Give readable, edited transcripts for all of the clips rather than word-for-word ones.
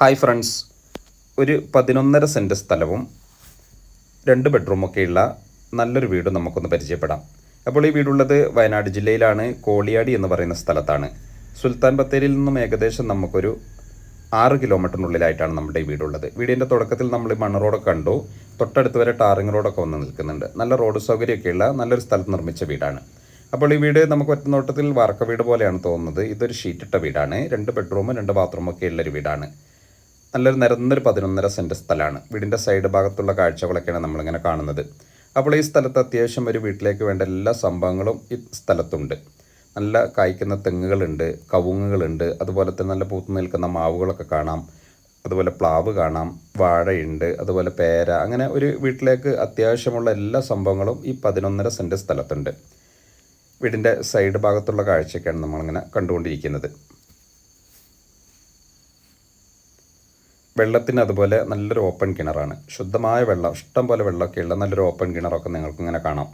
Hi friends, ഒരു 11.5 cent സ്ഥലവും 2 ബെഡ്റൂമൊക്കെയുള്ള നല്ലൊരു വീട് നമുക്കൊന്ന് പരിചയപ്പെടാം. അപ്പോൾ ഈ വീടുള്ളത് വയനാട് ജില്ലയിലാണ്, കോളിയാടി എന്ന് പറയുന്ന സ്ഥലത്താണ്. സുൽത്താൻ ബത്തേരിയിൽ നിന്നും ഏകദേശം നമുക്കൊരു 6 കിലോമീറ്ററിനുള്ളിലായിട്ടാണ് നമ്മുടെ ഈ വീടുള്ളത്. വീടിൻ്റെ തുടക്കത്തിൽ നമ്മൾ മണ്ണ് റോഡൊക്കെ കണ്ടു, തൊട്ടടുത്ത് വരെ ടാറിങ് റോഡൊക്കെ വന്ന് നിൽക്കുന്നുണ്ട്. നല്ല റോഡ് സൗകര്യമൊക്കെയുള്ള നല്ലൊരു സ്ഥലത്ത് നിർമ്മിച്ച വീടാണ്. അപ്പോൾ ഈ വീട് നമുക്ക് ഒറ്റ നോട്ടത്തിൽ വാർക്ക വീട് പോലെയാണ് തോന്നുന്നത്. ഇതൊരു ഷീറ്റിട്ട വീടാണ്. 2 ബെഡ്റൂം 2 ബാത്റൂമൊക്കെ ഉള്ളൊരു വീടാണ്. നല്ലൊരു നിരന്നൊരു 11.5 സെൻറ്റ് സ്ഥലമാണ്. വീടിൻ്റെ സൈഡ് ഭാഗത്തുള്ള കാഴ്ചകളൊക്കെയാണ് നമ്മളിങ്ങനെ കാണുന്നത്. അപ്പോൾ ഈ സ്ഥലത്ത് അത്യാവശ്യം ഒരു വീട്ടിലേക്ക് വേണ്ട എല്ലാ സംഭവങ്ങളും ഈ സ്ഥലത്തുണ്ട്. നല്ല കായ്ക്കുന്ന തെങ്ങുകളുണ്ട്, കവുങ്ങുകളുണ്ട്, അതുപോലെ തന്നെ നല്ല പൂത്ത് നിൽക്കുന്ന മാവുകളൊക്കെ കാണാം. അതുപോലെ പ്ലാവ് കാണാം, വാഴയുണ്ട്, അതുപോലെ പേര, അങ്ങനെ ഒരു വീട്ടിലേക്ക് അത്യാവശ്യമുള്ള എല്ലാ സംഭവങ്ങളും ഈ 11.5 സെൻറ്റ് സ്ഥലത്തുണ്ട്. വീടിൻ്റെ സൈഡ് ഭാഗത്തുള്ള കാഴ്ചയൊക്കെയാണ് നമ്മളിങ്ങനെ കണ്ടുകൊണ്ടിരിക്കുന്നത്. വെള്ളത്തിന് അതുപോലെ നല്ലൊരു ഓപ്പൺ കിണറാണ്. ശുദ്ധമായ വെള്ളം, ഇഷ്ടം പോലെ വെള്ളമൊക്കെയുള്ള നല്ലൊരു ഓപ്പൺ കിണറൊക്കെ നിങ്ങൾക്കിങ്ങനെ കാണാം.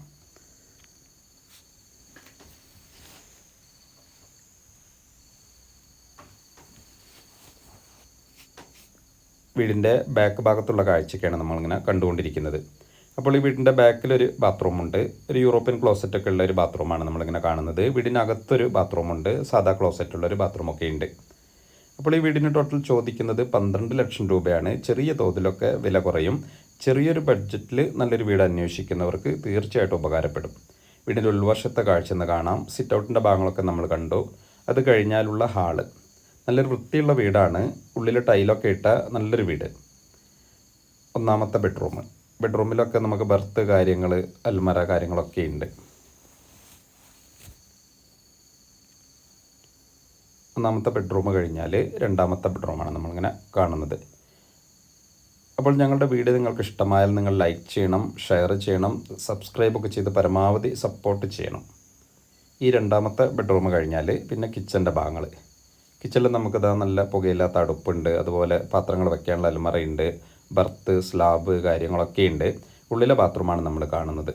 വീടിൻ്റെ ബാക്ക് ഭാഗത്തുള്ള കാഴ്ചയൊക്കെയാണ് നമ്മളിങ്ങനെ കണ്ടുകൊണ്ടിരിക്കുന്നത്. അപ്പോൾ ഈ വീടിൻ്റെ ബാക്കിലൊരു ബാത്റൂമുണ്ട്. ഒരു യൂറോപ്യൻ ക്ലോസറ്റൊക്കെ ഉള്ള ഒരു ബാത്റൂമാണ് നമ്മളിങ്ങനെ കാണുന്നത്. വീടിനകത്തൊരു ബാത്റൂമുണ്ട്, സാധാ ക്ലോസറ്റുള്ളൊരു ബാത്റൂമൊക്കെ ഉണ്ട്. അപ്പോൾ ഈ വീടിന് ടോട്ടൽ ചോദിക്കുന്നത് 12 ലക്ഷം രൂപയാണ്. ചെറിയ തോതിലൊക്കെ വില കുറയും. ചെറിയൊരു ബഡ്ജറ്റിൽ നല്ലൊരു വീട് അന്വേഷിക്കുന്നവർക്ക് തീർച്ചയായിട്ടും ഉപകാരപ്പെടും. വീടിൻ്റെ ഉൾവശത്തെ കാഴ്ച എന്ന് കാണാം. സിറ്റ് ഔട്ടിൻ്റെ ഭാഗങ്ങളൊക്കെ നമ്മൾ കണ്ടു. അത് കഴിഞ്ഞാലുള്ള ഹാള്, നല്ലൊരു വൃത്തിയുള്ള വീടാണ്. ഉള്ളിൽ ടൈലൊക്കെ ഇട്ട നല്ലൊരു വീട്. ഒന്നാമത്തെ ബെഡ്റൂമിലൊക്കെ നമുക്ക് ബർത്ത് കാര്യങ്ങൾ, അൽമര കാര്യങ്ങളൊക്കെ ഉണ്ട്. ഒന്നാമത്തെ ബെഡ്റൂം കഴിഞ്ഞാൽ രണ്ടാമത്തെ ബെഡ്റൂമാണ് നമ്മളിങ്ങനെ കാണുന്നത്. അപ്പോൾ ഞങ്ങളുടെ വീഡിയോ നിങ്ങൾക്ക് ഇഷ്ടമായാൽ നിങ്ങൾ ലൈക്ക് ചെയ്യണം, ഷെയർ ചെയ്യണം, സബ്സ്ക്രൈബൊക്കെ ചെയ്ത് പരമാവധി സപ്പോർട്ട് ചെയ്യണം. ഈ രണ്ടാമത്തെ ബെഡ്റൂം കഴിഞ്ഞാൽ പിന്നെ കിച്ചൻ്റെ ഭാഗങ്ങൾ. കിച്ചണിൽ നമുക്കിതാ നല്ല പുകയില്ലാത്ത അടുപ്പുണ്ട്, അതുപോലെ പാത്രങ്ങൾ വയ്ക്കാനുള്ള അലമറയുണ്ട്, ബർത്ത്, സ്ലാബ് കാര്യങ്ങളൊക്കെ ഉണ്ട്. ഉള്ളിലെ ബാത്റൂമാണ് നമ്മൾ കാണുന്നത്.